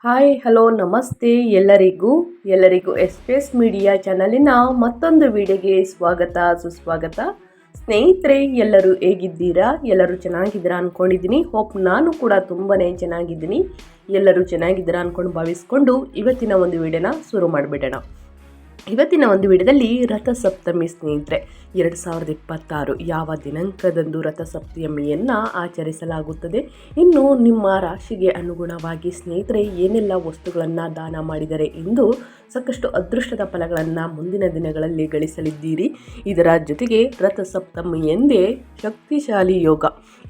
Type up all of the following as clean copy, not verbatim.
Hi hello ನಮಸ್ತೆ ಎಲ್ಲರಿಗೂ S media ಚಾನಲಿನ ಮತ್ತೊಂದು ವಿಡಿಯೋಗೆ ಸ್ವಾಗತ ಸುಸ್ವಾಗತ. ಸ್ನೇಹಿತರೆ, ಎಲ್ಲರೂ ಹೇಗಿದ್ದೀರಾ? ಎಲ್ಲರೂ ಚೆನ್ನಾಗಿದ್ದೀರಾ ಅಂದ್ಕೊಂಡಿದ್ದೀನಿ. ಹೋಪ್ ನಾನು ಕೂಡ ತುಂಬಾ ಚೆನ್ನಾಗಿದ್ದೀನಿ. ಎಲ್ಲರೂ ಚೆನ್ನಾಗಿದ್ದೀರಾ ಅಂದ್ಕೊಂಡು ಭಾವಿಸ್ಕೊಂಡು ಇವತ್ತಿನ ಒಂದು ವಿಡಿಯೋನ ಶುರು ಮಾಡಿಬಿಡೋಣ. ಇವತ್ತಿನ ಒಂದು ವಿಡಿಯೋದಲ್ಲಿ ರಥಸಪ್ತಮಿ ಸ್ನೇಹಿತರೆ, 2026 ಯಾವ ದಿನಾಂಕದಂದು ರಥಸಪ್ತಮಿಯನ್ನು ಆಚರಿಸಲಾಗುತ್ತದೆ, ಇನ್ನು ನಿಮ್ಮ ರಾಶಿಗೆ ಅನುಗುಣವಾಗಿ ಸ್ನೇಹಿತರೆ ಏನೆಲ್ಲ ವಸ್ತುಗಳನ್ನು ದಾನ ಮಾಡಿದರೆ ಎಂದು ಸಾಕಷ್ಟು ಅದೃಷ್ಟದ ಫಲಗಳನ್ನು ಮುಂದಿನ ದಿನಗಳಲ್ಲಿ ಗಳಿಸಲಿದ್ದೀರಿ. ಇದರ ಜೊತೆಗೆ ರಥಸಪ್ತಮಿ ಎಂದೇ ಶಕ್ತಿಶಾಲಿ ಯೋಗ.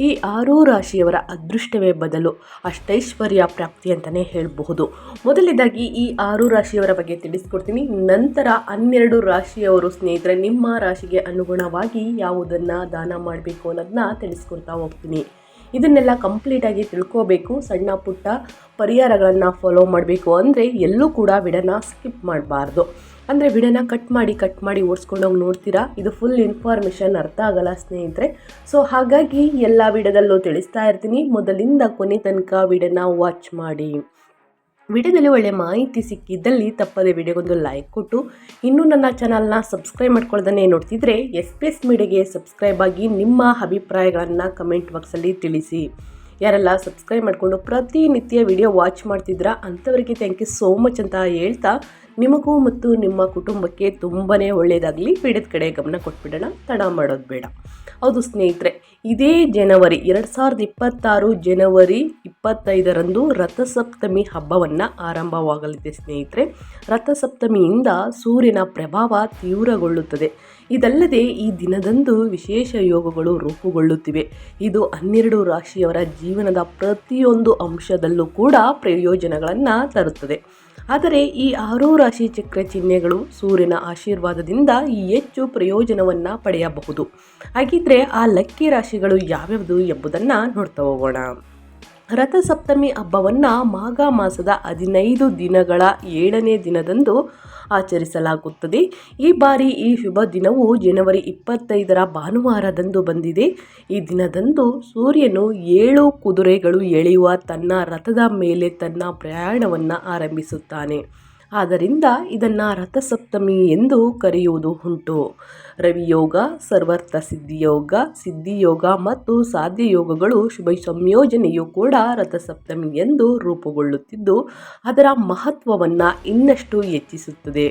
ಈ 6 ರಾಶಿಯವರ ಅದೃಷ್ಟವೇ ಬದಲು ಅಷ್ಟೈಶ್ವರ್ಯ ಪ್ರಾಪ್ತಿ ಅಂತಲೇ ಹೇಳಬಹುದು. ಮೊದಲನೇದಾಗಿ ಈ 6 ರಾಶಿಯವರ ಬಗ್ಗೆ ತಿಳಿಸ್ಕೊಡ್ತೀನಿ. ನಂತರ 12 ರಾಶಿಯವರು ಸ್ನೇಹಿತರೆ ನಿಮ್ಮ ರಾಶಿಗೆ ಅನುಗುಣವಾಗಿ ಯಾವುದನ್ನು ದಾನ ಮಾಡಬೇಕು ಅನ್ನೋದನ್ನ ತಿಳಿಸ್ಕೊಡ್ತಾ ಹೋಗ್ತೀನಿ. ಇದನ್ನೆಲ್ಲ ಕಂಪ್ಲೀಟಾಗಿ ತಿಳ್ಕೋಬೇಕು, ಸಣ್ಣ ಪುಟ್ಟ ಪರಿಹಾರಗಳನ್ನು ಫಾಲೋ ಮಾಡಬೇಕು ಅಂದರೆ ಎಲ್ಲೂ ಕೂಡ ವಿಡಿಯೋನ ಸ್ಕಿಪ್ ಮಾಡಬಾರ್ದು. ಅಂದರೆ ವಿಡಿಯೋನ ಕಟ್ ಮಾಡಿ ಓಡಿಸ್ಕೊಂಡೋಗಿ ನೋಡ್ತೀರಾ, ಇದು ಫುಲ್ ಇನ್ಫಾರ್ಮೇಷನ್ ಅರ್ಥ ಆಗಲ್ಲ ಸ್ನೇಹಿತರೆ. ಸೊ ಹಾಗಾಗಿ ಎಲ್ಲ ವಿಡಿಯೋದಲ್ಲೂ ತಿಳಿಸ್ತಾ ಇರ್ತೀನಿ, ಮೊದಲಿಂದ ಕೊನೆ ತನಕ ವಿಡಿಯೋನ ವಾಚ್ ಮಾಡಿ. ವಿಡಿಯೋದಲ್ಲಿ ಒಳ್ಳೆ ಮಾಹಿತಿ ಸಿಕ್ಕಿದ್ದಲ್ಲಿ ತಪ್ಪದೆ ವಿಡಿಯೋಗೊಂದು ಲೈಕ್ ಕೊಟ್ಟು, ಇನ್ನೂ ನನ್ನ ಚಾನಲ್ನ ಸಬ್ಸ್ಕ್ರೈಬ್ ಮಾಡ್ಕೊಳ್ಳೋದನ್ನೇ ನೋಡ್ತಿದ್ರೆ ಎಸ್ ಮೀಡಿಯಾಗೆ ಸಬ್ಸ್ಕ್ರೈಬ್ ಆಗಿ ನಿಮ್ಮ ಅಭಿಪ್ರಾಯಗಳನ್ನು ಕಮೆಂಟ್ ಬಾಕ್ಸಲ್ಲಿ ತಿಳಿಸಿ. ಯಾರೆಲ್ಲ ಸಬ್ಸ್ಕ್ರೈಬ್ ಮಾಡಿಕೊಂಡು ಪ್ರತಿನಿತ್ಯ ವಿಡಿಯೋ ವಾಚ್ ಮಾಡ್ತಿದ್ರಾ ಅಂಥವರಿಗೆ ಥ್ಯಾಂಕ್ ಯು ಸೋ ಮಚ್ ಅಂತ ಹೇಳ್ತಾ, ನಿಮಗೂ ಮತ್ತು ನಿಮ್ಮ ಕುಟುಂಬಕ್ಕೆ ತುಂಬಾ ಒಳ್ಳೆಯದಾಗಲಿ. ವಿಡಿಯೋದ ಕಡೆ ಗಮನ ಕೊಟ್ಬಿಡೋಣ, ತಡ ಮಾಡೋದು ಬೇಡ. ಹೌದು ಸ್ನೇಹಿತರೆ, ಇದೇ ಜನವರಿ 2026 ಜನವರಿ 25ರಂದು ರಥಸಪ್ತಮಿ ಹಬ್ಬವನ್ನು ಆರಂಭವಾಗಲಿದೆ ಸ್ನೇಹಿತರೆ. ರಥಸಪ್ತಮಿಯಿಂದ ಸೂರ್ಯನ ಪ್ರಭಾವ ತೀವ್ರಗೊಳ್ಳುತ್ತದೆ. ಇದಲ್ಲದೆ ಈ ದಿನದಂದು ವಿಶೇಷ ಯೋಗಗಳು ರೂಪುಗೊಳ್ಳುತ್ತಿವೆ. ಇದು 12 ರಾಶಿಯವರ ಜೀವನದ ಪ್ರತಿಯೊಂದು ಅಂಶದಲ್ಲೂ ಕೂಡ ಪ್ರಯೋಜನಗಳನ್ನು ತರುತ್ತದೆ. ಆದರೆ ಈ 6 ರಾಶಿ ಚಕ್ರ ಚಿಹ್ನೆಗಳು ಸೂರ್ಯನ ಆಶೀರ್ವಾದದಿಂದ ಹೆಚ್ಚು ಪ್ರಯೋಜನವನ್ನು ಪಡೆಯಬಹುದು. ಹಾಗಿದ್ರೆ ಆ ಲಕ್ಕಿ ರಾಶಿಗಳು ಯಾವ್ಯಾವುದು ಎಂಬುದನ್ನು ನೋಡ್ತಾ ಹೋಗೋಣ. ರಥಸಪ್ತಮಿ ಹಬ್ಬವನ್ನು ಮಾಘ ಮಾಸದ 15 ದಿನಗಳ 7ನೇ ದಿನದಂದು ಆಚರಿಸಲಾಗುತ್ತದೆ. ಈ ಬಾರಿ ಈ ಶುಭ ದಿನವು ಜನವರಿ 25ರ ಭಾನುವಾರದಂದು ಬಂದಿದೆ. ಈ ದಿನದಂದು ಸೂರ್ಯನು 7 ಕುದುರೆಗಳು ಎಳೆಯುವ ತನ್ನ ರಥದ ಮೇಲೆ ತನ್ನ ಪ್ರಯಾಣವನ್ನು ಆರಂಭಿಸುತ್ತಾನೆ. ಆದ್ದರಿಂದ ಇದನ್ನು ರಥಸಪ್ತಮಿ ಎಂದು ಕರೆಯುವುದು ಉಂಟು. ರವಿಯೋಗ, ಸರ್ವಾರ್ಥ ಸಿದ್ಧಿಯೋಗ ಮತ್ತು ಸಾಧ್ಯ ಯೋಗಗಳು ಶುಭ ಸಂಯೋಜನೆಯು ಕೂಡ ರಥಸಪ್ತಮಿ ಎಂದು ರೂಪುಗೊಳ್ಳುತ್ತಿದ್ದು ಅದರ ಮಹತ್ವವನ್ನು ಇನ್ನಷ್ಟು ಹೆಚ್ಚಿಸುತ್ತದೆ.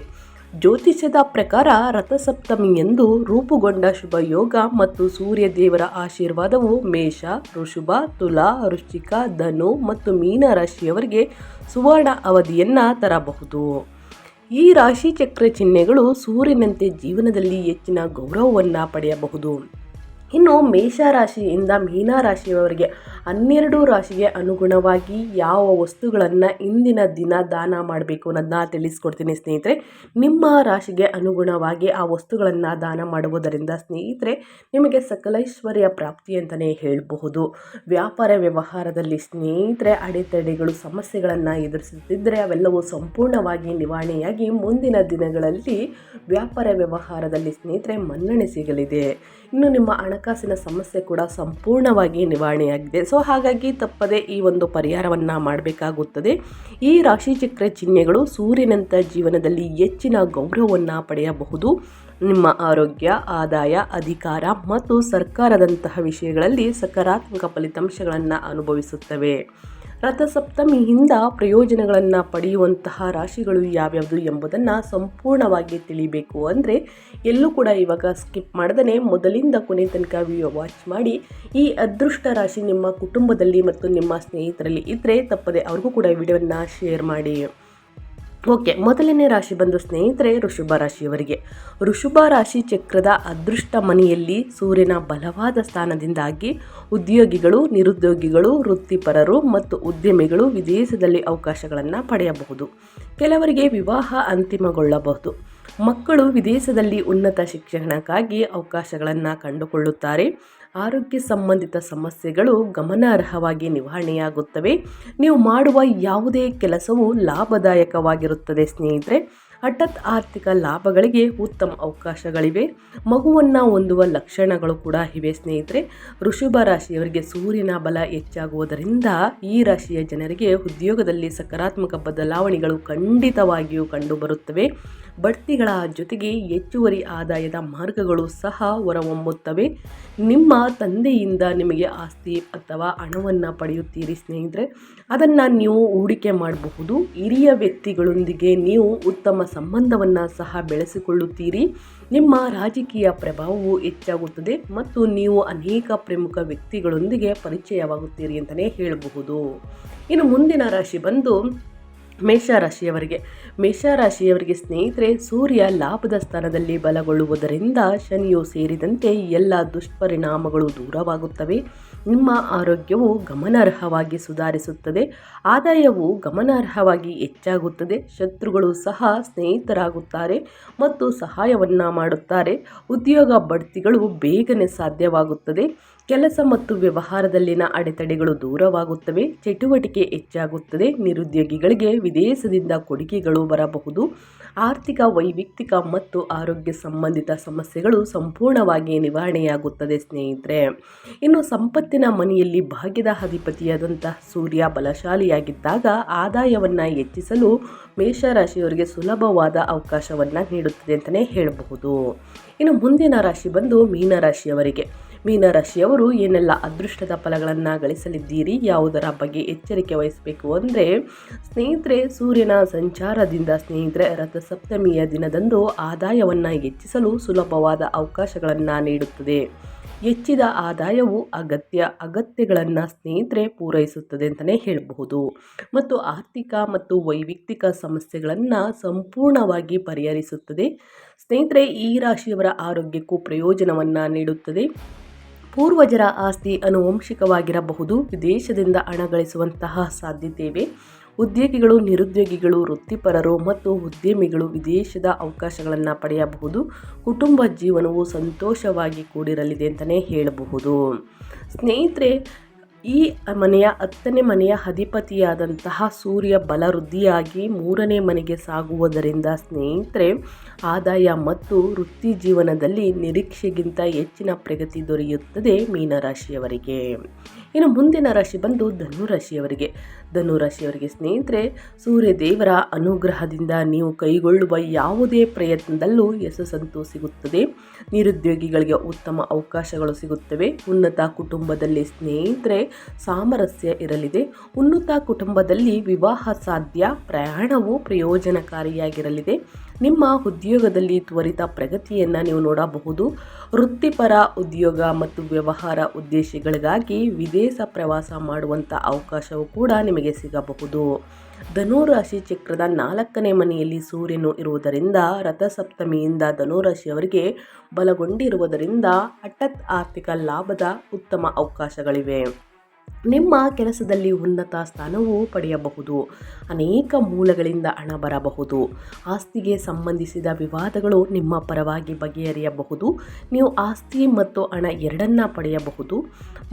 ಜ್ಯೋತಿಷ್ಯದ ಪ್ರಕಾರ ರಥಸಪ್ತಮಿಯಂದು ರೂಪುಗೊಂಡ ಶುಭ ಯೋಗ ಮತ್ತು ಸೂರ್ಯ ದೇವರ ಆಶೀರ್ವಾದವು ಮೇಷ, ವೃಷಭ, ತುಲಾ, ವೃಶ್ಚಿಕ, ಧನು ಮತ್ತು ಮೀನ ರಾಶಿಯವರಿಗೆ ಸುವರ್ಣ ಅವಧಿಯನ್ನು ತರಬಹುದು. ಈ ರಾಶಿ ಚಕ್ರ ಚಿಹ್ನೆಗಳು ಸೂರ್ಯನಂತೆ ಜೀವನದಲ್ಲಿ ಹೆಚ್ಚಿನ ಗೌರವವನ್ನು ಪಡೆಯಬಹುದು. ಇನ್ನು ಮೇಷರಾಶಿಯಿಂದ ಮೀನರಾಶಿಯವರಿಗೆ 12 ರಾಶಿಗೆ ಅನುಗುಣವಾಗಿ ಯಾವ ವಸ್ತುಗಳನ್ನು ಇಂದಿನ ದಿನ ದಾನ ಮಾಡಬೇಕು ಅನ್ನೋದನ್ನ ತಿಳಿಸ್ಕೊಡ್ತೀನಿ ಸ್ನೇಹಿತರೆ. ನಿಮ್ಮ ರಾಶಿಗೆ ಅನುಗುಣವಾಗಿ ಆ ವಸ್ತುಗಳನ್ನು ದಾನ ಮಾಡುವುದರಿಂದ ಸ್ನೇಹಿತರೆ ನಿಮಗೆ ಸಕಲೈಶ್ವರ್ಯ ಪ್ರಾಪ್ತಿ ಅಂತಲೇ ಹೇಳಬಹುದು. ವ್ಯಾಪಾರ ವ್ಯವಹಾರದಲ್ಲಿ ಸ್ನೇಹಿತರೆ ಅಡೆತಡೆಗಳು ಸಮಸ್ಯೆಗಳನ್ನು ಎದುರಿಸುತ್ತಿದ್ದರೆ ಅವೆಲ್ಲವೂ ಸಂಪೂರ್ಣವಾಗಿ ನಿವಾರಣೆಯಾಗಿ ಮುಂದಿನ ದಿನಗಳಲ್ಲಿ ವ್ಯಾಪಾರ ವ್ಯವಹಾರದಲ್ಲಿ ಸ್ನೇಹಿತರೆ ಮನ್ನಣೆ ಸಿಗಲಿದೆ. ಇನ್ನು ನಿಮ್ಮ ಹಣಕಾಸಿನ ಸಮಸ್ಯೆ ಕೂಡ ಸಂಪೂರ್ಣವಾಗಿ ನಿವಾರಣೆಯಾಗಿದೆ. ಸೊ ಹಾಗಾಗಿ ತಪ್ಪದೆ ಈ ಒಂದು ಪರಿಹಾರವನ್ನು ಮಾಡಬೇಕಾಗುತ್ತದೆ. ಈ ರಾಶಿಚಕ್ರ ಚಿಹ್ನೆಗಳು ಸೂರ್ಯನಂತ ಜೀವನದಲ್ಲಿ ಹೆಚ್ಚಿನ ಗೌರವವನ್ನು ಪಡೆಯಬಹುದು. ನಿಮ್ಮ ಆರೋಗ್ಯ, ಆದಾಯ, ಅಧಿಕಾರ ಮತ್ತು ಸರ್ಕಾರದಂತಹ ವಿಷಯಗಳಲ್ಲಿ ಸಕಾರಾತ್ಮಕ ಫಲಿತಾಂಶಗಳನ್ನು ಅನುಭವಿಸುತ್ತವೆ. ರಥಸಪ್ತಮಿಯಿಂದ ಪ್ರಯೋಜನಗಳನ್ನು ಪಡೆಯುವಂತಹ ರಾಶಿಗಳು ಯಾವ್ಯಾವುದು ಎಂಬುದನ್ನು ಸಂಪೂರ್ಣವಾಗಿ ತಿಳಿಬೇಕು ಅಂದರೆ ಎಲ್ಲೂ ಕೂಡ ಇವಾಗ ಸ್ಕಿಪ್ ಮಾಡದೇ ಮೊದಲಿಂದ ಕೊನೆ ತನಕ ವಿಡಿಯೋ ವಾಚ್ ಮಾಡಿ. ಈ ಅದೃಷ್ಟ ರಾಶಿ ನಿಮ್ಮ ಕುಟುಂಬದಲ್ಲಿ ಮತ್ತು ನಿಮ್ಮ ಸ್ನೇಹಿತರಲ್ಲಿ ಇದ್ದರೆ ತಪ್ಪದೆ ಅವ್ರಿಗೂ ಕೂಡ ವಿಡಿಯೋವನ್ನು ಶೇರ್ ಮಾಡಿ. ಓಕೆ, ಮೊದಲನೇ ರಾಶಿ ಬಂದು ಸ್ನೇಹಿತರೆ ವೃಷಭ ರಾಶಿಯವರಿಗೆ. ವೃಷಭ ರಾಶಿ ಚಕ್ರದ ಅದೃಷ್ಟ ಮನೆಯಲ್ಲಿ ಸೂರ್ಯನ ಬಲವಾದ ಸ್ಥಾನದಿಂದಾಗಿ ಉದ್ಯೋಗಿಗಳು, ನಿರುದ್ಯೋಗಿಗಳು, ವೃತ್ತಿಪರರು ಮತ್ತು ಉದ್ಯಮಿಗಳು ವಿದೇಶದಲ್ಲಿ ಅವಕಾಶಗಳನ್ನು ಪಡೆಯಬಹುದು. ಕೆಲವರಿಗೆ ವಿವಾಹ ಅಂತಿಮಗೊಳ್ಳಬಹುದು. ಮಕ್ಕಳು ವಿದೇಶದಲ್ಲಿ ಉನ್ನತ ಶಿಕ್ಷಣಕ್ಕಾಗಿ ಅವಕಾಶಗಳನ್ನು ಕಂಡುಕೊಳ್ಳುತ್ತಾರೆ. ಆರೋಗ್ಯ ಸಂಬಂಧಿತ ಸಮಸ್ಯೆಗಳು ಗಮನಾರ್ಹವಾಗಿ ನಿವಾರಣೆಯಾಗುತ್ತವೆ. ನೀವು ಮಾಡುವ ಯಾವುದೇ ಕೆಲಸವು ಲಾಭದಾಯಕವಾಗಿರುತ್ತದೆ ಸ್ನೇಹಿತರೆ. ಹಠಾತ್ ಆರ್ಥಿಕ ಲಾಭಗಳಿಗೆ ಉತ್ತಮ ಅವಕಾಶಗಳಿವೆ. ಮಗುವನ್ನು ಹೊಂದುವ ಲಕ್ಷಣಗಳು ಕೂಡ ಇವೆ ಸ್ನೇಹಿತರೆ. ವೃಷಭ ರಾಶಿಯವರಿಗೆ ಸೂರ್ಯನ ಬಲ ಹೆಚ್ಚಾಗುವುದರಿಂದ ಈ ರಾಶಿಯ ಜನರಿಗೆ ಉದ್ಯೋಗದಲ್ಲಿ ಸಕಾರಾತ್ಮಕ ಬದಲಾವಣೆಗಳು ಖಂಡಿತವಾಗಿಯೂ ಕಂಡುಬರುತ್ತವೆ. ಬಡ್ತಿಗಳ ಜೊತೆಗೆ ಹೆಚ್ಚುವರಿ ಆದಾಯದ ಮಾರ್ಗಗಳು ಸಹ ಹೊರಹೊಮ್ಮುತ್ತವೆ. ನಿಮ್ಮ ತಂದೆಯಿಂದ ನಿಮಗೆ ಆಸ್ತಿ ಅಥವಾ ಹಣವನ್ನು ಪಡೆಯುತ್ತೀರಿ ಸ್ನೇಹಿತರೆ. ಅದನ್ನು ನೀವು ಹೂಡಿಕೆ ಮಾಡಬಹುದು. ಹಿರಿಯ ವ್ಯಕ್ತಿಗಳೊಂದಿಗೆ ನೀವು ಉತ್ತಮ ಸಂಬಂಧವನ್ನು ಸಹ ಬೆಳೆಸಿಕೊಳ್ಳುತ್ತೀರಿ. ನಿಮ್ಮ ರಾಜಕೀಯ ಪ್ರಭಾವವು ಹೆಚ್ಚಾಗುತ್ತದೆ ಮತ್ತು ನೀವು ಅನೇಕ ಪ್ರಮುಖ ವ್ಯಕ್ತಿಗಳೊಂದಿಗೆ ಪರಿಚಯವಾಗುತ್ತೀರಿ ಅಂತಲೇ ಹೇಳಬಹುದು. ಇನ್ನು ಮುಂದಿನ ರಾಶಿ ಬಂದು ಮೇಷರಾಶಿಯವರಿಗೆ ಸ್ನೇಹಿತರೆ, ಸೂರ್ಯ ಲಾಭದ ಸ್ಥಾನದಲ್ಲಿ ಬಲಗೊಳ್ಳುವುದರಿಂದ ಶನಿಯು ಸೇರಿದಂತೆ ಎಲ್ಲ ದುಷ್ಪರಿಣಾಮಗಳು ದೂರವಾಗುತ್ತವೆ. ನಿಮ್ಮ ಆರೋಗ್ಯವು ಗಮನಾರ್ಹವಾಗಿ ಸುಧಾರಿಸುತ್ತದೆ. ಆದಾಯವು ಗಮನಾರ್ಹವಾಗಿ ಹೆಚ್ಚಾಗುತ್ತದೆ. ಶತ್ರುಗಳು ಸಹ ಸ್ನೇಹಿತರಾಗುತ್ತಾರೆ ಮತ್ತು ಸಹಾಯವನ್ನು ಮಾಡುತ್ತಾರೆ. ಉದ್ಯೋಗ ಬಡ್ತಿಗಳು ಬೇಗನೆ ಸಾಧ್ಯವಾಗುತ್ತದೆ. ಕೆಲಸ ಮತ್ತು ವ್ಯವಹಾರದಲ್ಲಿನ ಅಡೆತಡೆಗಳು ದೂರವಾಗುತ್ತವೆ. ಚಟುವಟಿಕೆ ಹೆಚ್ಚಾಗುತ್ತದೆ. ನಿರುದ್ಯೋಗಿಗಳಿಗೆ ವಿದೇಶದಿಂದ ಕೊಡುಗೆಗಳು ಬರಬಹುದು. ಆರ್ಥಿಕ, ವೈಯಕ್ತಿಕ ಮತ್ತು ಆರೋಗ್ಯ ಸಂಬಂಧಿತ ಸಮಸ್ಯೆಗಳು ಸಂಪೂರ್ಣವಾಗಿ ನಿವಾರಣೆಯಾಗುತ್ತದೆ ಸ್ನೇಹಿತರೆ. ಇನ್ನು ಸಂಪತ್ತಿನ ಮನೆಯಲ್ಲಿ ಭಾಗ್ಯದ ಅಧಿಪತಿಯಾದಂತಹ ಸೂರ್ಯ ಬಲಶಾಲಿಯಾಗಿದ್ದಾಗ ಆದಾಯವನ್ನು ಹೆಚ್ಚಿಸಲು ಮೇಷರಾಶಿಯವರಿಗೆ ಸುಲಭವಾದ ಅವಕಾಶವನ್ನು ನೀಡುತ್ತದೆ ಅಂತಲೇ ಹೇಳಬಹುದು. ಇನ್ನು ಮುಂದಿನ ರಾಶಿ ಬಂದು ಮೀನರಾಶಿಯವರು ಏನೆಲ್ಲ ಅದೃಷ್ಟದ ಫಲಗಳನ್ನು ಗಳಿಸಲಿದ್ದೀರಿ, ಯಾವುದರ ಬಗ್ಗೆ ಎಚ್ಚರಿಕೆ ವಹಿಸಬೇಕು ಅಂದರೆ ಸ್ನೇಹಿತರೆ, ಸೂರ್ಯನ ಸಂಚಾರದಿಂದ ಸ್ನೇಹಿತರೆ ರಥಸಪ್ತಮಿಯ ದಿನದಂದು ಆದಾಯವನ್ನು ಹೆಚ್ಚಿಸಲು ಸುಲಭವಾದ ಅವಕಾಶಗಳನ್ನು ನೀಡುತ್ತದೆ. ಹೆಚ್ಚಿದ ಆದಾಯವು ಅಗತ್ಯಗಳನ್ನು ಸ್ನೇಹಿತರೆ ಪೂರೈಸುತ್ತದೆ ಅಂತಲೇ ಹೇಳಬಹುದು ಮತ್ತು ಆರ್ಥಿಕ ಮತ್ತು ವೈಯಕ್ತಿಕ ಸಮಸ್ಯೆಗಳನ್ನು ಸಂಪೂರ್ಣವಾಗಿ ಪರಿಹರಿಸುತ್ತದೆ. ಸ್ನೇಹಿತರೆ, ಈ ರಾಶಿಯವರ ಆರೋಗ್ಯಕ್ಕೂ ಪ್ರಯೋಜನವನ್ನು ನೀಡುತ್ತದೆ. ಪೂರ್ವಜರ ಆಸ್ತಿ ಆನುವಂಶಿಕವಾಗಿರಬಹುದು. ವಿದೇಶದಿಂದ ಹಣ ಗಳಿಸುವಂತಹ ಸಾಧ್ಯತೆ ಇವೆ. ಉದ್ಯೋಗಿಗಳು, ನಿರುದ್ಯೋಗಿಗಳು, ವೃತ್ತಿಪರರು ಮತ್ತು ಉದ್ಯಮಿಗಳು ವಿದೇಶದ ಅವಕಾಶಗಳನ್ನು ಪಡೆಯಬಹುದು. ಕುಟುಂಬ ಜೀವನವು ಸಂತೋಷವಾಗಿ ಕೂಡಿರಲಿದೆ ಅಂತಲೇ ಹೇಳಬಹುದು. ಸ್ನೇಹಿತರೆ, ಈ ಮನೆಯ 10ನೇ ಮನೆಯ ಅಧಿಪತಿಯಾದಂತಹ ಸೂರ್ಯ ಬಲ ವೃದ್ಧಿಯಾಗಿ 3ನೇ ಮನೆಗೆ ಸಾಗುವುದರಿಂದ ಸ್ನೇಹಿತರೆ ಆದಾಯ ಮತ್ತು ವೃತ್ತಿ ಜೀವನದಲ್ಲಿ ನಿರೀಕ್ಷೆಗಿಂತ ಹೆಚ್ಚಿನ ಪ್ರಗತಿ ದೊರೆಯುತ್ತದೆ ಮೀನರಾಶಿಯವರಿಗೆ. ಇನ್ನು ಮುಂದಿನ ರಾಶಿ ಬಂದು ಧನುರಾಶಿಯವರಿಗೆ ಸ್ನೇಹಿತರೆ, ಸೂರ್ಯ ದೇವರ ಅನುಗ್ರಹದಿಂದ ನೀವು ಕೈಗೊಳ್ಳುವ ಯಾವುದೇ ಪ್ರಯತ್ನದಲ್ಲೂ ಯಶಸ್ಸಂತೂ ಸಿಗುತ್ತದೆ. ನಿರುದ್ಯೋಗಿಗಳಿಗೆ ಉತ್ತಮ ಅವಕಾಶಗಳು ಸಿಗುತ್ತವೆ. ಉನ್ನತ ಕುಟುಂಬದಲ್ಲಿ ಸ್ನೇಹಿತರೆ ಸಾಮರಸ್ಯ ಇರಲಿದೆ. ಉನ್ನತ ಕುಟುಂಬದಲ್ಲಿ ವಿವಾಹ ಸಾಧ್ಯ. ಪ್ರಯಾಣವು ಪ್ರಯೋಜನಕಾರಿಯಾಗಿರಲಿದೆ. ನಿಮ್ಮ ಉದ್ಯೋಗದಲ್ಲಿ ತ್ವರಿತ ಪ್ರಗತಿಯನ್ನು ನೀವು ನೋಡಬಹುದು. ವೃತ್ತಿಪರ, ಉದ್ಯೋಗ ಮತ್ತು ವ್ಯವಹಾರ ಉದ್ದೇಶಗಳಿಗಾಗಿ ವಿದೇಶ ಪ್ರವಾಸ ಮಾಡುವಂಥ ಅವಕಾಶವೂ ಕೂಡ ನಿಮಗೆ ಸಿಗಬಹುದು. ಧನುರಾಶಿ ಚಕ್ರದ 4ನೇ ಮನೆಯಲ್ಲಿ ಸೂರ್ಯನು ಇರುವುದರಿಂದ ರಥಸಪ್ತಮಿಯಿಂದ ಧನುರಾಶಿಯವರಿಗೆ ಬಲಗೊಂಡಿರುವುದರಿಂದ ಹಠಾತ್ ಆರ್ಥಿಕ ಲಾಭದ ಉತ್ತಮ ಅವಕಾಶಗಳಿವೆ. ನಿಮ್ಮ ಕೆಲಸದಲ್ಲಿ ಉನ್ನತ ಸ್ಥಾನವು ಪಡೆಯಬಹುದು. ಅನೇಕ ಮೂಲಗಳಿಂದ ಹಣ ಬರಬಹುದು. ಆಸ್ತಿಗೆ ಸಂಬಂಧಿಸಿದ ವಿವಾದಗಳು ನಿಮ್ಮ ಪರವಾಗಿ ಬಗೆಹರಿಯಬಹುದು. ನೀವು ಆಸ್ತಿ ಮತ್ತು ಹಣ ಎರಡನ್ನ ಪಡೆಯಬಹುದು.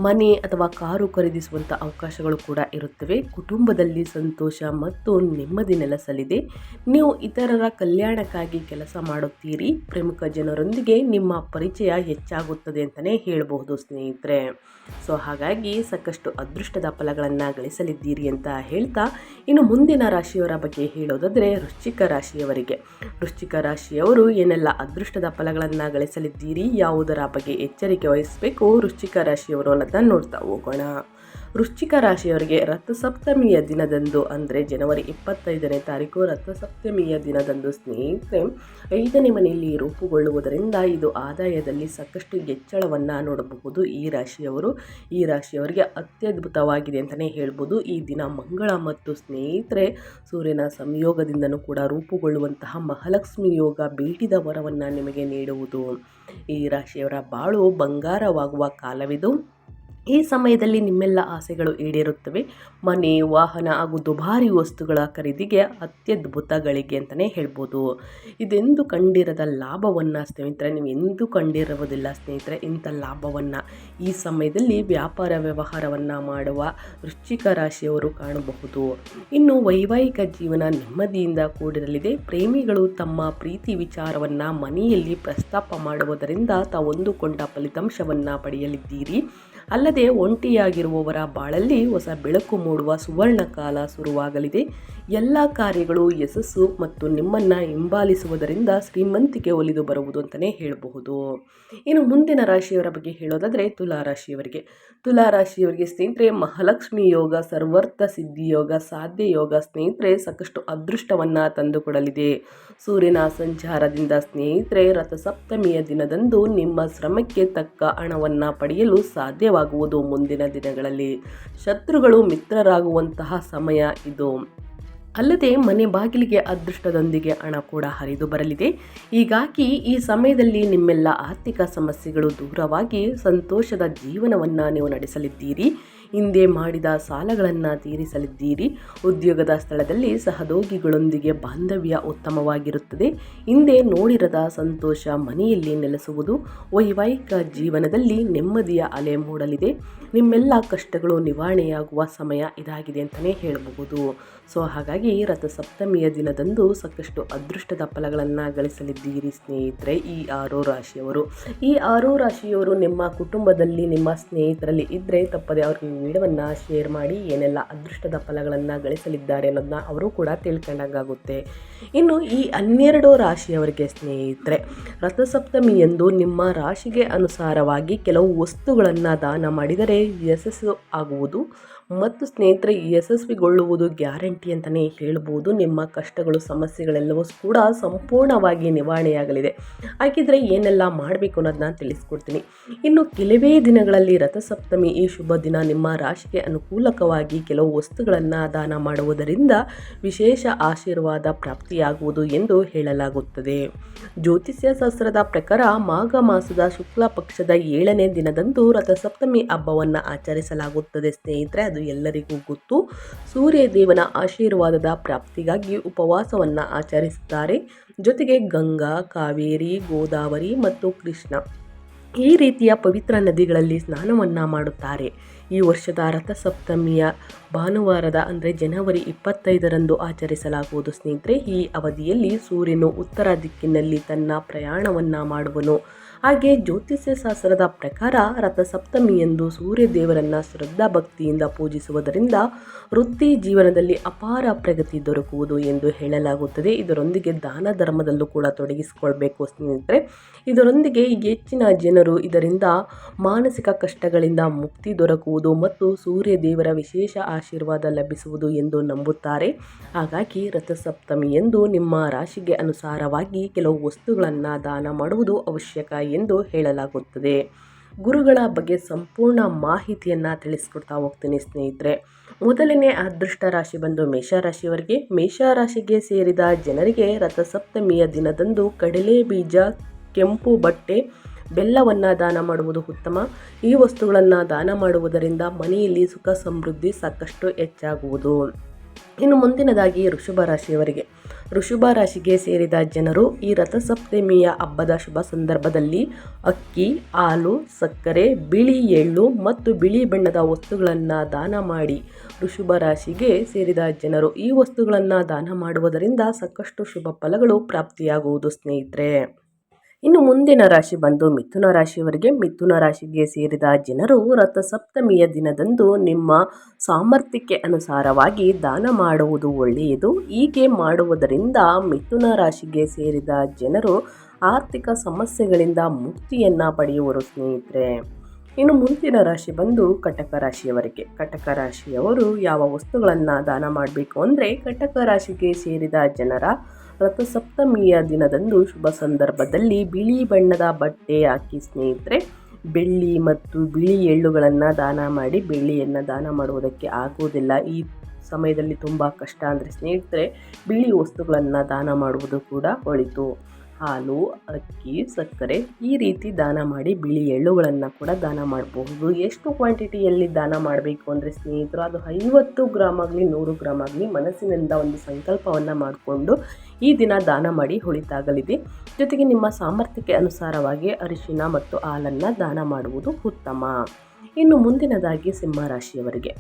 ಮನೆ ಅಥವಾ ಕಾರು ಖರೀದಿಸುವಂಥ ಅವಕಾಶಗಳು ಕೂಡ ಇರುತ್ತವೆ. ಕುಟುಂಬದಲ್ಲಿ ಸಂತೋಷ ಮತ್ತು ನೆಮ್ಮದಿ ನೆಲೆಸಲಿದೆ. ನೀವು ಇತರರ ಕಲ್ಯಾಣಕ್ಕಾಗಿ ಕೆಲಸ ಮಾಡುತ್ತೀರಿ. ಪ್ರಮುಖ ಜನರೊಂದಿಗೆ ನಿಮ್ಮ ಪರಿಚಯ ಹೆಚ್ಚಾಗುತ್ತದೆ ಅಂತಲೇ ಹೇಳಬಹುದು ಸ್ನೇಹಿತರೆ. ಸೊ ಹಾಗಾಗಿ ಸಾಕಷ್ಟು ಅದೃಷ್ಟದ ಫಲಗಳನ್ನು ಗಳಿಸಲಿದ್ದೀರಿ ಅಂತ ಹೇಳ್ತಾ, ಇನ್ನು ಮುಂದಿನ ರಾಶಿಯವರ ಬಗ್ಗೆ ಹೇಳೋದಾದರೆ ವೃಶ್ಚಿಕ ರಾಶಿಯವರು ಏನೆಲ್ಲ ಅದೃಷ್ಟದ ಫಲಗಳನ್ನು ಗಳಿಸಲಿದ್ದೀರಿ, ಯಾವುದರ ಬಗ್ಗೆ ಎಚ್ಚರಿಕೆ ವಹಿಸಬೇಕು, ವೃಶ್ಚಿಕ ರಾಶಿಯವರು ಅನ್ನೋದನ್ನು ನೋಡ್ತಾ ಹೋಗೋಣ. ವೃಶ್ಚಿಕ ರಾಶಿಯವರಿಗೆ ರಥಸಪ್ತಮಿಯ ದಿನದಂದು ಅಂದರೆ ಜನವರಿ 25ನೇ ತಾರೀಕು ರಥಸಪ್ತಮಿಯ ದಿನದಂದು ಸ್ನೇಹಿತರೆ 5ನೇ ಮನೆಯಲ್ಲಿ ರೂಪುಗೊಳ್ಳುವುದರಿಂದ ಇದು ಆದಾಯದಲ್ಲಿ ಸಾಕಷ್ಟು ಹೆಚ್ಚಳವನ್ನು ನೋಡಬಹುದು. ಈ ರಾಶಿಯವರಿಗೆ ಅತ್ಯದ್ಭುತವಾಗಿದೆ ಅಂತಲೇ ಹೇಳ್ಬೋದು. ಈ ದಿನ ಮಂಗಳ ಮತ್ತು ಸ್ನೇಹಿತರೆ ಸೂರ್ಯನ ಸಂಯೋಗದಿಂದನೂ ಕೂಡ ರೂಪುಗೊಳ್ಳುವಂತಹ ಮಹಾಲಕ್ಷ್ಮಿ ಯೋಗ ಬೇಡಿದ ವರವನ್ನು ನಿಮಗೆ ನೀಡುವುದು. ಈ ರಾಶಿಯವರ ಬಾಳು ಬಂಗಾರವಾಗುವ ಕಾಲವಿದು. ಈ ಸಮಯದಲ್ಲಿ ನಿಮ್ಮೆಲ್ಲ ಆಸೆಗಳು ಈಡೇರುತ್ತವೆ. ಮನೆ, ವಾಹನ ಹಾಗೂ ದುಬಾರಿ ವಸ್ತುಗಳ ಖರೀದಿಗೆ ಅತ್ಯದ್ಭುತ ಗಳಿಗೆ ಅಂತಲೇ ಹೇಳ್ಬೋದು. ಇದೆಂದು ಕಂಡಿರದ ಲಾಭವನ್ನು ಸ್ನೇಹಿತರೆ, ನೀವು ಎಂದೂ ಕಂಡಿರುವುದಿಲ್ಲ ಸ್ನೇಹಿತರೆ ಇಂಥ ಲಾಭವನ್ನು ಈ ಸಮಯದಲ್ಲಿ ವ್ಯಾಪಾರ ವ್ಯವಹಾರವನ್ನು ಮಾಡುವ ವೃಶ್ಚಿಕ ರಾಶಿಯವರು ಕಾಣಬಹುದು. ಇನ್ನು ವೈವಾಹಿಕ ಜೀವನ ನೆಮ್ಮದಿಯಿಂದ ಕೂಡಿರಲಿದೆ. ಪ್ರೇಮಿಗಳು ತಮ್ಮ ಪ್ರೀತಿ ವಿಚಾರವನ್ನು ಮನೆಯಲ್ಲಿ ಪ್ರಸ್ತಾಪ ಮಾಡುವುದರಿಂದ ತಾವೊಂದುಕೊಂಡ ಫಲಿತಾಂಶವನ್ನು ಪಡೆಯಲಿದ್ದೀರಿ. ಅಲ್ಲದೆ ಒಂಟಿಯಾಗಿರುವವರ ಬಾಳಲ್ಲಿ ಹೊಸ ಬೆಳಕು ಮೂಡುವ ಸುವರ್ಣ ಕಾಲ ಶುರುವಾಗಲಿದೆ. ಎಲ್ಲ ಕಾರ್ಯಗಳು ಯಶಸ್ಸು ಮತ್ತು ನಿಮ್ಮನ್ನು ಹಿಂಬಾಲಿಸುವುದರಿಂದ ಶ್ರೀಮಂತಿಕೆ ಒಲಿದು ಬರುವುದು ಅಂತಲೇ ಹೇಳಬಹುದು. ಇನ್ನು ಮುಂದಿನ ರಾಶಿಯವರ ಬಗ್ಗೆ ಹೇಳೋದಾದರೆ ತುಲಾರಾಶಿಯವರಿಗೆ ಸ್ನೇಹಿತರೆ ಮಹಾಲಕ್ಷ್ಮಿ ಯೋಗ, ಸರ್ವಾರ್ಥ ಸಿದ್ಧಿ ಯೋಗ, ಸಾಧ್ಯ ಯೋಗ ಸ್ನೇಹಿತರೆ ಸಾಕಷ್ಟು ಅದೃಷ್ಟವನ್ನು ತಂದುಕೊಡಲಿದೆ. ಸೂರ್ಯನ ಸಂಚಾರದಿಂದ ಸ್ನೇಹಿತರೆ ರಥಸಪ್ತಮಿಯ ದಿನದಂದು ನಿಮ್ಮ ಶ್ರಮಕ್ಕೆ ತಕ್ಕ ಹಣವನ್ನು ಪಡೆಯಲು ಸಾಧ್ಯವಾಗುವುದು. ಮುಂದಿನ ದಿನಗಳಲ್ಲಿ ಶತ್ರುಗಳು ಮಿತ್ರರಾಗುವಂತಹ ಸಮಯ ಇದು. ಅಲ್ಲದೆ ಮನೆ ಬಾಗಿಲಿಗೆ ಅದೃಷ್ಟದೊಂದಿಗೆ ಹಣ ಕೂಡ ಹರಿದು ಬರಲಿದೆ. ಹೀಗಾಗಿ ಈ ಸಮಯದಲ್ಲಿ ನಿಮ್ಮೆಲ್ಲ ಆರ್ಥಿಕ ಸಮಸ್ಯೆಗಳು ದೂರವಾಗಿ ಸಂತೋಷದ ಜೀವನವನ್ನು ನೀವು ನಡೆಸಲಿದ್ದೀರಿ. ಹಿಂದೆ ಮಾಡಿದ ಸಾಲಗಳನ್ನು ತೀರಿಸಲಿದ್ದೀರಿ. ಉದ್ಯೋಗದ ಸ್ಥಳದಲ್ಲಿ ಸಹೋದ್ಯೋಗಿಗಳೊಂದಿಗೆ ಬಾಂಧವ್ಯ ಉತ್ತಮವಾಗಿರುತ್ತದೆ. ಹಿಂದೆ ನೋಡಿರದ ಸಂತೋಷ ಮನೆಯಲ್ಲಿ ನೆಲೆಸುವುದು. ವೈವಾಹಿಕ ಜೀವನದಲ್ಲಿ ನೆಮ್ಮದಿಯ ಅಲೆ ಮೂಡಲಿದೆ. ನಿಮ್ಮೆಲ್ಲ ಕಷ್ಟಗಳು ನಿವಾರಣೆಯಾಗುವ ಸಮಯ ಇದಾಗಿದೆ ಅಂತಲೇ ಹೇಳಬಹುದು. ಹಾಗಾಗಿ ರಥಸಪ್ತಮಿಯ ದಿನದಂದು ಸಾಕಷ್ಟು ಅದೃಷ್ಟದ ಫಲಗಳನ್ನು ಗಳಿಸಲಿದ್ದೀರಿ ಸ್ನೇಹಿತರೆ. ಈ 6 ರಾಶಿಯವರು ಈ 6 ರಾಶಿಯವರು ನಿಮ್ಮ ಕುಟುಂಬದಲ್ಲಿ ನಿಮ್ಮ ಸ್ನೇಹಿತರಲ್ಲಿ ಇದ್ದರೆ ತಪ್ಪದೆ ಅವ್ರಿಗೆ ವಿಡಿಯೋವನ್ನು ಶೇರ್ ಮಾಡಿ ಏನೆಲ್ಲ ಅದೃಷ್ಟದ ಫಲಗಳನ್ನು ಗಳಿಸಲಿದ್ದಾರೆ ಅನ್ನೋದನ್ನ ಅವರು ಕೂಡ ತಿಳ್ಕೊಂಡಂಗಾಗುತ್ತೆ. ಇನ್ನು ಈ 12 ರಾಶಿಯವರಿಗೆ ಸ್ನೇಹಿತರೆ ರಥಸಪ್ತಮಿಯಂದು ನಿಮ್ಮ ರಾಶಿಗೆ ಅನುಸಾರವಾಗಿ ಕೆಲವು ವಸ್ತುಗಳನ್ನು ದಾನ ಮಾಡಿದರೆ ಯಶಸ್ಸು ಆಗುವುದು ಮತ್ತು ಸ್ನೇಹಿತರೆ ಯಶಸ್ವಿಗೊಳ್ಳುವುದು ಗ್ಯಾರಂಟಿ ಅಂತಲೇ ಹೇಳ್ಬೋದು. ನಿಮ್ಮ ಕಷ್ಟಗಳು ಸಮಸ್ಯೆಗಳೆಲ್ಲವೂ ಕೂಡ ಸಂಪೂರ್ಣವಾಗಿ ನಿವಾರಣೆಯಾಗಲಿದೆ. ಹಾಗಿದ್ರೆ ಏನೆಲ್ಲ ಮಾಡಬೇಕು ಅನ್ನೋದನ್ನ ತಿಳಿಸ್ಕೊಡ್ತೀನಿ. ಇನ್ನು ಕೆಲವೇ ದಿನಗಳಲ್ಲಿ ರಥಸಪ್ತಮಿ ಈ ಶುಭ ದಿನ ನಿಮ್ಮ ರಾಶಿಗೆ ಅನುಕೂಲಕವಾಗಿ ಕೆಲವು ವಸ್ತುಗಳನ್ನು ದಾನ ಮಾಡುವುದರಿಂದ ವಿಶೇಷ ಆಶೀರ್ವಾದ ಪ್ರಾಪ್ತಿಯಾಗುವುದು ಎಂದು ಹೇಳಲಾಗುತ್ತದೆ. ಜ್ಯೋತಿಷ್ಯ ಶಾಸ್ತ್ರದ ಪ್ರಕಾರ ಮಾಘ ಮಾಸದ ಶುಕ್ಲ ಪಕ್ಷದ 7ನೇ ದಿನದಂದು ರಥಸಪ್ತಮಿ ಹಬ್ಬವನ್ನು ಆಚರಿಸಲಾಗುತ್ತದೆ ಸ್ನೇಹಿತರೆ. ಅದು ಎಲ್ಲರಿಗೂ ಗೊತ್ತು. ಸೂರ್ಯ ದೇವನ ಆಶೀರ್ವಾದದ ಪ್ರಾಪ್ತಿಗಾಗಿ ಉಪವಾಸವನ್ನು ಆಚರಿಸುತ್ತಾರೆ. ಜೊತೆಗೆ ಗಂಗಾ, ಕಾವೇರಿ, ಗೋದಾವರಿ ಮತ್ತು ಕೃಷ್ಣ ಈ ರೀತಿಯ ಪವಿತ್ರ ನದಿಗಳಲ್ಲಿ ಸ್ನಾನವನ್ನು ಮಾಡುತ್ತಾರೆ. ಈ ವರ್ಷದ ರಥಸಪ್ತಮಿಯ ಭಾನುವಾರದ ಅಂದರೆ ಜನವರಿ 25ರಂದು ಆಚರಿಸಲಾಗುವುದು ಸ್ನೇಹಿತರೆ. ಈ ಅವಧಿಯಲ್ಲಿ ಸೂರ್ಯನು ಉತ್ತರ ದಿಕ್ಕಿನಲ್ಲಿ ತನ್ನ ಪ್ರಯಾಣವನ್ನು ಮಾಡುವನು. ಹಾಗೆ ಜ್ಯೋತಿಷ್ಯ ಶಾಸ್ತ್ರದ ಪ್ರಕಾರ ರಥಸಪ್ತಮಿಯಂದು ಸೂರ್ಯ ದೇವರನ್ನು ಶ್ರದ್ಧಾ ಭಕ್ತಿಯಿಂದ ಪೂಜಿಸುವುದರಿಂದ ವೃತ್ತಿ ಜೀವನದಲ್ಲಿ ಅಪಾರ ಪ್ರಗತಿ ದೊರಕುವುದು ಎಂದು ಹೇಳಲಾಗುತ್ತದೆ. ಇದರೊಂದಿಗೆ ದಾನ ಧರ್ಮದಲ್ಲೂ ಕೂಡ ತೊಡಗಿಸಿಕೊಳ್ಬೇಕು ಸ್ನೇಹಿತರೆ. ಇದರೊಂದಿಗೆ ಹೆಚ್ಚಿನ ಜನರು ಇದರಿಂದ ಮಾನಸಿಕ ಕಷ್ಟಗಳಿಂದ ಮುಕ್ತಿ ದೊರಕುವುದು ಮತ್ತು ಸೂರ್ಯ ದೇವರ ವಿಶೇಷ ಆಶೀರ್ವಾದ ಲಭಿಸುವುದು ಎಂದು ನಂಬುತ್ತಾರೆ. ಹಾಗಾಗಿ ರಥಸಪ್ತಮಿಯಂದು ನಿಮ್ಮ ರಾಶಿಗೆ ಅನುಸಾರವಾಗಿ ಕೆಲವು ವಸ್ತುಗಳನ್ನು ದಾನ ಮಾಡುವುದು ಅವಶ್ಯಕ ಎಂದು ಹೇಳಲಾಗುತ್ತದೆ. ಗುರುಗಳ ಬಗ್ಗೆ ಸಂಪೂರ್ಣ ಮಾಹಿತಿಯನ್ನು ತಿಳಿಸ್ಕೊಡ್ತಾ ಹೋಗ್ತೀನಿ ಸ್ನೇಹಿತರೆ. ಮೊದಲನೇ ಅದೃಷ್ಟ ರಾಶಿ ಬಂದು ಮೇಷರಾಶಿಯವರಿಗೆ. ಮೇಷರಾಶಿಗೆ ಸೇರಿದ ಜನರಿಗೆ ರಥಸಪ್ತಮಿಯ ದಿನದಂದು ಕಡಲೆ ಬೀಜ, ಕೆಂಪು ಬಟ್ಟೆ, ಬೆಲ್ಲವನ್ನು ದಾನ ಮಾಡುವುದು ಉತ್ತಮ. ಈ ವಸ್ತುಗಳನ್ನು ದಾನ ಮಾಡುವುದರಿಂದ ಮನೆಯಲ್ಲಿ ಸುಖ ಸಮೃದ್ಧಿ ಸಾಕಷ್ಟು ಹೆಚ್ಚಾಗುವುದು. ಇನ್ನು ಮುಂದಿನದಾಗಿ ವೃಷಭ ರಾಶಿಗೆ ಸೇರಿದ ಜನರು ಈ ರಥಸಪ್ತಮಿಯ ಹಬ್ಬದ ಶುಭ ಸಂದರ್ಭದಲ್ಲಿ ಅಕ್ಕಿ, ಹಾಲು, ಸಕ್ಕರೆ, ಬಿಳಿ ಎಳ್ಳು ಮತ್ತು ಬಿಳಿ ಬಣ್ಣದ ವಸ್ತುಗಳನ್ನು ದಾನ ಮಾಡಿ. ವೃಷಭ ರಾಶಿಗೆ ಸೇರಿದ ಜನರು ಈ ವಸ್ತುಗಳನ್ನು ದಾನ ಮಾಡುವುದರಿಂದ ಸಾಕಷ್ಟು ಶುಭ ಫಲಗಳು ಪ್ರಾಪ್ತಿಯಾಗುವುದು ಸ್ನೇಹಿತರೆ. ಇನ್ನು ಮುಂದಿನ ರಾಶಿ ಬಂದು ಮಿಥುನ ರಾಶಿಯವರಿಗೆ. ಮಿಥುನ ರಾಶಿಗೆ ಸೇರಿದ ಜನರು ರಥಸಪ್ತಮಿಯ ದಿನದಂದು ನಿಮ್ಮ ಸಾಮರ್ಥ್ಯಕ್ಕೆ ಅನುಸಾರವಾಗಿ ದಾನ ಮಾಡುವುದು ಒಳ್ಳೆಯದು. ಹೀಗೆ ಮಾಡುವುದರಿಂದ ಮಿಥುನ ರಾಶಿಗೆ ಸೇರಿದ ಜನರು ಆರ್ಥಿಕ ಸಮಸ್ಯೆಗಳಿಂದ ಮುಕ್ತಿಯನ್ನು ಪಡೆಯುವರು ಸ್ನೇಹಿತರೆ. ಇನ್ನು ಮುಂದಿನ ರಾಶಿ ಬಂದು ಕಟಕ ರಾಶಿಯವರಿಗೆ. ಕಟಕ ರಾಶಿಯವರು ಯಾವ ವಸ್ತುಗಳನ್ನು ದಾನ ಮಾಡಬೇಕು ಅಂದರೆ, ಕಟಕ ರಾಶಿಗೆ ಸೇರಿದ ಜನರ ರಥಸಪ್ತಮಿಯ ದಿನದಂದು ಶುಭ ಸಂದರ್ಭದಲ್ಲಿ ಬಿಳಿ ಬಣ್ಣದ ಬಟ್ಟೆ ಹಾಕಿ ಸ್ನೇಹಿತರೆ. ಬೆಳ್ಳಿ ಮತ್ತು ಬಿಳಿ ಎಳ್ಳುಗಳನ್ನು ದಾನ ಮಾಡಿ. ಬೆಳ್ಳಿಯನ್ನು ದಾನ ಮಾಡುವುದಕ್ಕೆ ಆಗುವುದಿಲ್ಲ ಈ ಸಮಯದಲ್ಲಿ, ತುಂಬ ಕಷ್ಟ ಅಂದರೆ ಸ್ನೇಹಿತರೆ ಬಿಳಿ ವಸ್ತುಗಳನ್ನು ದಾನ ಮಾಡುವುದು ಕೂಡ ಒಳಿತು. ಹಾಲು, ಅಕ್ಕಿ, ಸಕ್ಕರೆ ಈ ರೀತಿ ದಾನ ಮಾಡಿ ಬಿಳಿ ಎಳ್ಳುಗಳನ್ನು ಕೂಡ ದಾನ ಮಾಡಬಹುದು. ಎಷ್ಟು ಕ್ವಾಂಟಿಟಿಯಲ್ಲಿ ದಾನ ಮಾಡಬೇಕು ಅಂದರೆ ಸ್ನೇಹಿತರು, ಅದು 50 ಗ್ರಾಮ್ ಆಗಲಿ 100 ಗ್ರಾಮ್ ಆಗಲಿ ಮನಸ್ಸಿನಿಂದ ಒಂದು ಸಂಕಲ್ಪವನ್ನು ಮಾಡಿಕೊಂಡು ಈ ದಿನ ದಾನ ಮಾಡಿ ಒಳಿತಾಗಲಿದೆ. ಜೊತೆಗೆ ನಿಮ್ಮ ಸಾಮರ್ಥ್ಯಕ್ಕೆ ಅನುಸಾರವಾಗಿ ಅರಿಶಿನ ಮತ್ತು ಹಾಲನ್ನು ದಾನ ಮಾಡುವುದು ಉತ್ತಮ. ಇನ್ನು ಮುಂದಿನದಾಗಿ ಸಿಂಹರಾಶಿಯವರಿಗೆ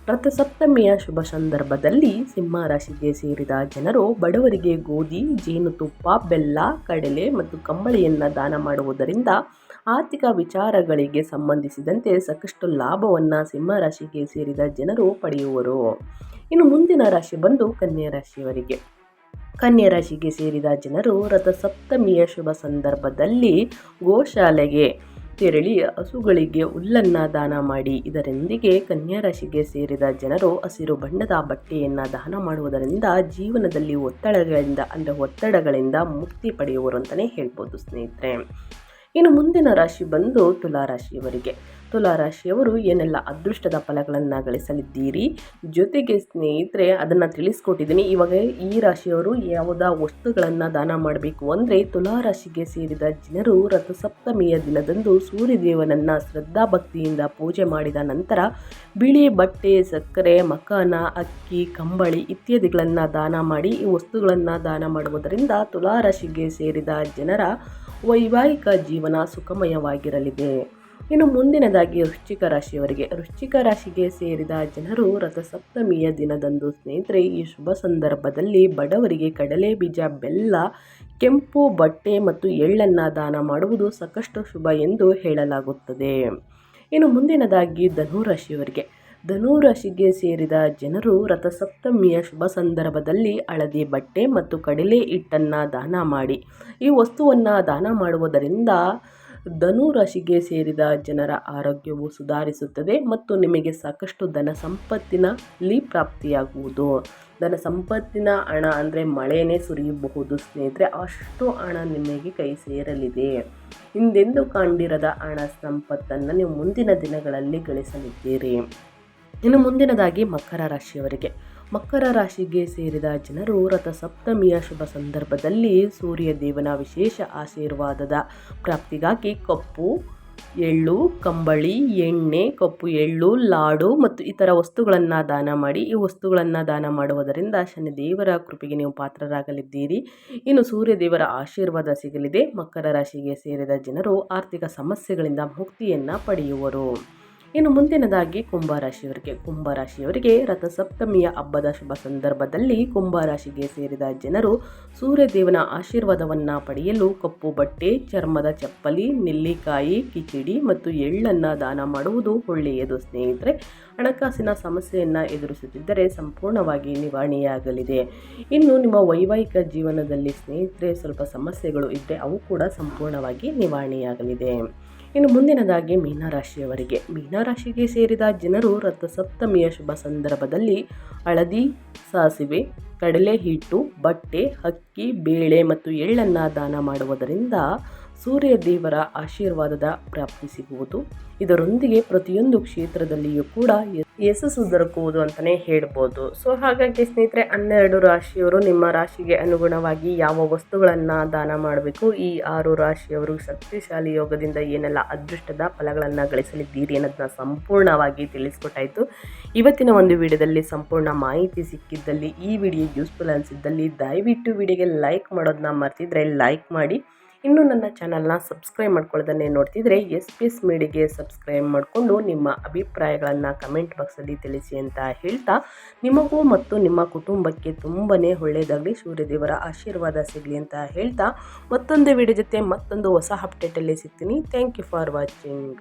ರಥಸಪ್ತಮಿಯ ಶುಭ ಸಂದರ್ಭದಲ್ಲಿ ಸಿಂಹರಾಶಿಗೆ ಸೇರಿದ ಜನರು ಬಡವರಿಗೆ ಗೋಧಿ, ಜೇನುತುಪ್ಪ, ಬೆಲ್ಲ, ಕಡಲೆ ಮತ್ತು ಕಂಬಳಿಯನ್ನು ದಾನ ಮಾಡುವುದರಿಂದ ಆರ್ಥಿಕ ವಿಚಾರಗಳಿಗೆ ಸಂಬಂಧಿಸಿದಂತೆ ಸಾಕಷ್ಟು ಲಾಭವನ್ನು ಸಿಂಹರಾಶಿಗೆ ಸೇರಿದ ಜನರು ಪಡೆಯುವರು. ಇನ್ನು ಮುಂದಿನ ರಾಶಿ ಬಂದು ಕನ್ಯಾ ರಾಶಿಯವರಿಗೆ. ಕನ್ಯಾ ರಾಶಿಗೆ ಸೇರಿದ ಜನರು ರಥಸಪ್ತಮಿಯ ಶುಭ ಸಂದರ್ಭದಲ್ಲಿ ಗೋಶಾಲೆಗೆ ತೆರಳಿ ಹಸುಗಳಿಗೆ ಹುಲ್ಲನ್ನು ದಾನ ಮಾಡಿ. ಇದರೊಂದಿಗೆ ಕನ್ಯಾ ರಾಶಿಗೆ ಸೇರಿದ ಜನರು ಹಸಿರು ಬಣ್ಣದ ಬಟ್ಟೆಯನ್ನು ದಾನ ಮಾಡುವುದರಿಂದ ಜೀವನದಲ್ಲಿ ಒತ್ತಡಗಳಿಂದ ಮುಕ್ತಿ ಪಡೆಯುವರು ಅಂತಲೇ ಹೇಳ್ಬೋದು ಸ್ನೇಹಿತರೆ. ಇನ್ನು ಮುಂದಿನ ರಾಶಿ ಬಂದು ತುಲಾರಾಶಿಯವರಿಗೆ. ತುಲಾರಾಶಿಯವರು ಏನೆಲ್ಲ ಅದೃಷ್ಟದ ಫಲಗಳನ್ನು ಗಳಿಸಲಿದ್ದೀರಿ, ಜೊತೆಗೆ ಸ್ನೇಹಿತರೆ ಅದನ್ನು ತಿಳಿಸ್ಕೊಟ್ಟಿದ್ದೀನಿ. ಇವಾಗ ಈ ರಾಶಿಯವರು ಯಾವುದಾ ವಸ್ತುಗಳನ್ನು ದಾನ ಮಾಡಬೇಕು ಅಂದರೆ ತುಲಾರಾಶಿಗೆ ಸೇರಿದ ಜನರು ರಥಸಪ್ತಮಿಯ ದಿನದಂದು ಸೂರ್ಯದೇವನನ್ನು ಶ್ರದ್ಧಾಭಕ್ತಿಯಿಂದ ಪೂಜೆ ಮಾಡಿದ ನಂತರ ಬಿಳಿ ಬಟ್ಟೆ, ಸಕ್ಕರೆ, ಮಕಾನ, ಅಕ್ಕಿ, ಕಂಬಳಿ ಇತ್ಯಾದಿಗಳನ್ನು ದಾನ ಮಾಡಿ ಈ ವಸ್ತುಗಳನ್ನು ದಾನ ಮಾಡುವುದರಿಂದ ತುಲಾರಾಶಿಗೆ ಸೇರಿದ ಜನರ ವೈವಾಹಿಕ ಜೀವನ ಸುಖಮಯವಾಗಿರಲಿದೆ. ಇನ್ನು ಮುಂದಿನದಾಗಿ ವೃಶ್ಚಿಕ ರಾಶಿಯವರಿಗೆ. ವೃಶ್ಚಿಕ ರಾಶಿಗೆ ಸೇರಿದ ಜನರು ರಥಸಪ್ತಮಿಯ ದಿನದಂದು ಸ್ನೇಹಿತರೆ ಈ ಶುಭ ಸಂದರ್ಭದಲ್ಲಿ ಬಡವರಿಗೆ ಕಡಲೆ ಬೀಜ, ಬೆಲ್ಲ, ಕೆಂಪು ಬಟ್ಟೆ ಮತ್ತು ಎಳ್ಳನ್ನು ದಾನ ಮಾಡುವುದು ಸಾಕಷ್ಟು ಶುಭ ಎಂದು ಹೇಳಲಾಗುತ್ತದೆ. ಇನ್ನು ಮುಂದಿನದಾಗಿ ಧನುರಾಶಿಯವರಿಗೆ. ಧನುರಾಶಿಗೆ ಸೇರಿದ ಜನರು ರಥಸಪ್ತಮಿಯ ಶುಭ ಸಂದರ್ಭದಲ್ಲಿ ಹಳದಿ ಬಟ್ಟೆ ಮತ್ತು ಕಡಲೆ ಹಿಟ್ಟನ್ನು ದಾನ ಮಾಡಿ. ಈ ವಸ್ತುವನ್ನು ದಾನ ಮಾಡುವುದರಿಂದ ಧನುರಾಶಿಗೆ ಸೇರಿದ ಜನರ ಆರೋಗ್ಯವು ಸುಧಾರಿಸುತ್ತದೆ ಮತ್ತು ನಿಮಗೆ ಸಾಕಷ್ಟು ಧನ ಸಂಪತ್ತಿನಲ್ಲಿ ಪ್ರಾಪ್ತಿಯಾಗುವುದು. ಧನ ಸಂಪತ್ತಿನ ಹಣ ಅಂದರೆ ಮಳೆನೇ ಸುರಿಯಬಹುದು ಸ್ನೇಹಿತರೆ, ಅಷ್ಟು ಹಣ ನಿಮಗೆ ಕೈ ಸೇರಲಿದೆ. ಹಿಂದೆಂದೂ ಕಂಡಿರದ ಹಣ ಸಂಪತ್ತನ್ನು ನೀವು ಮುಂದಿನ ದಿನಗಳಲ್ಲಿ ಗಳಿಸಲಿದ್ದೀರಿ. ಇನ್ನು ಮುಂದಿನದಾಗಿ ಮಕರ ರಾಶಿಯವರಿಗೆ. ಮಕರ ರಾಶಿಗೆ ಸೇರಿದ ಜನರು ರಥಸಪ್ತಮಿಯ ಶುಭ ಸಂದರ್ಭದಲ್ಲಿ ಸೂರ್ಯ ದೇವನ ವಿಶೇಷ ಆಶೀರ್ವಾದದ ಪ್ರಾಪ್ತಿಗಾಗಿ ಕಪ್ಪು ಎಳ್ಳು, ಕಂಬಳಿ, ಎಣ್ಣೆ, ಕಪ್ಪು ಎಳ್ಳು, ಲಾಡು ಮತ್ತು ಇತರ ವಸ್ತುಗಳನ್ನು ದಾನ ಮಾಡಿ. ಈ ವಸ್ತುಗಳನ್ನು ದಾನ ಮಾಡುವುದರಿಂದ ಶನಿದೇವರ ಕೃಪೆಗೆ ನೀವು ಪಾತ್ರರಾಗಲಿದ್ದೀರಿ. ಇನ್ನು ಸೂರ್ಯದೇವರ ಆಶೀರ್ವಾದ ಸಿಗಲಿದೆ. ಮಕರ ರಾಶಿಗೆ ಸೇರಿದ ಜನರು ಆರ್ಥಿಕ ಸಮಸ್ಯೆಗಳಿಂದ ಮುಕ್ತಿಯನ್ನು ಪಡೆಯುವರು. ಇನ್ನು ಮುಂದಿನದಾಗಿ ಕುಂಭರಾಶಿಯವರಿಗೆ. ಕುಂಭರಾಶಿಯವರಿಗೆ ರಥಸಪ್ತಮಿಯ ಹಬ್ಬದ ಶುಭ ಸಂದರ್ಭದಲ್ಲಿ ಕುಂಭರಾಶಿಗೆ ಸೇರಿದ ಜನರು ಸೂರ್ಯದೇವನ ಆಶೀರ್ವಾದವನ್ನು ಪಡೆಯಲು ಕಪ್ಪು ಬಟ್ಟೆ, ಚರ್ಮದ ಚಪ್ಪಲಿ, ನೆಲ್ಲಿಕಾಯಿ, ಕಿಚಡಿ ಮತ್ತು ಎಳ್ಳನ್ನು ದಾನ ಮಾಡುವುದು ಒಳ್ಳೆಯದು ಸ್ನೇಹಿತರೆ. ಹಣಕಾಸಿನ ಸಮಸ್ಯೆಯನ್ನು ಎದುರಿಸುತ್ತಿದ್ದರೆ ಸಂಪೂರ್ಣವಾಗಿ ನಿವಾರಣೆಯಾಗಲಿದೆ. ಇನ್ನು ನಿಮ್ಮ ವೈವಾಹಿಕ ಜೀವನದಲ್ಲಿ ಸ್ನೇಹಿತರೆ ಸ್ವಲ್ಪ ಸಮಸ್ಯೆಗಳು ಇದ್ದರೆ ಅವು ಕೂಡ ಸಂಪೂರ್ಣವಾಗಿ ನಿವಾರಣೆಯಾಗಲಿದೆ. ಇನ್ನು ಮುಂದಿನದಾಗಿ ಮೀನರಾಶಿಯವರಿಗೆ. ಮೀನರಾಶಿಗೆ ಸೇರಿದ ಜನರು ರಥಸಪ್ತಮಿಯ ಶುಭ ಸಂದರ್ಭದಲ್ಲಿ ಹಳದಿ, ಸಾಸಿವೆ, ಕಡಲೆ ಹಿಟ್ಟು, ಬಟ್ಟೆ, ಅಕ್ಕಿ, ಬೇಳೆ ಮತ್ತು ಎಳ್ಳನ್ನು ದಾನ ಮಾಡುವುದರಿಂದ ಸೂರ್ಯದೇವರ ಆಶೀರ್ವಾದದ ಪ್ರಾಪ್ತಿ ಸಿಗುವುದು. ಇದರೊಂದಿಗೆ ಪ್ರತಿಯೊಂದು ಕ್ಷೇತ್ರದಲ್ಲಿಯೂ ಕೂಡ ಯಶಸ್ಸು ದೊರಕುವುದು ಅಂತಲೇ ಹೇಳ್ಬೋದು. ಸೊ ಹಾಗಾಗಿ ಸ್ನೇಹಿತರೆ 12 ರಾಶಿಯವರು ನಿಮ್ಮ ರಾಶಿಗೆ ಅನುಗುಣವಾಗಿ ಯಾವ ವಸ್ತುಗಳನ್ನು ದಾನ ಮಾಡಬೇಕು, ಈ 6 ರಾಶಿಯವರು ಶಕ್ತಿಶಾಲಿ ಯೋಗದಿಂದ ಏನೆಲ್ಲ ಅದೃಷ್ಟದ ಫಲಗಳನ್ನು ಗಳಿಸಲಿದ್ದೀರಿ ಅನ್ನೋದನ್ನ ಸಂಪೂರ್ಣವಾಗಿ ತಿಳಿಸ್ಕೊಟ್ಟಾಯಿತು. ಇವತ್ತಿನ ಒಂದು ವಿಡಿಯೋದಲ್ಲಿ ಸಂಪೂರ್ಣ ಮಾಹಿತಿ ಸಿಕ್ಕಿದ್ದಲ್ಲಿ, ಈ ವಿಡಿಯೋ ಯೂಸ್ಫುಲ್ ಅನಿಸಿದ್ದಲ್ಲಿ ದಯವಿಟ್ಟು ವಿಡಿಯೋಗೆ ಲೈಕ್ ಮಾಡೋದನ್ನ ಮರ್ತಿದ್ರೆ ಲೈಕ್ ಮಾಡಿ. ಇನ್ನೂ ನನ್ನ ಚಾನಲ್ನ ಸಬ್ಸ್ಕ್ರೈಬ್ ಮಾಡ್ಕೊಳ್ಳೋದನ್ನೇ ನೋಡ್ತಿದ್ರೆ SPS ಮೀಡಿಯಾಗೆ ಸಬ್ಸ್ಕ್ರೈಬ್ ಮಾಡಿಕೊಂಡು ನಿಮ್ಮ ಅಭಿಪ್ರಾಯಗಳನ್ನು ಕಮೆಂಟ್ ಬಾಕ್ಸಲ್ಲಿ ತಿಳಿಸಿ ಅಂತ ಹೇಳ್ತಾ, ನಿಮಗೂ ಮತ್ತು ನಿಮ್ಮ ಕುಟುಂಬಕ್ಕೆ ತುಂಬಾ ಒಳ್ಳೆಯದಾಗಲಿ, ಸೂರ್ಯದೇವರ ಆಶೀರ್ವಾದ ಸಿಗಲಿ ಅಂತ ಹೇಳ್ತಾ ಮತ್ತೊಂದು ವಿಡಿಯೋ ಜೊತೆ ಮತ್ತೊಂದು ಹೊಸ ಅಪ್ಡೇಟಲ್ಲಿ ಸಿಗ್ತೀನಿ. Thank you for watching.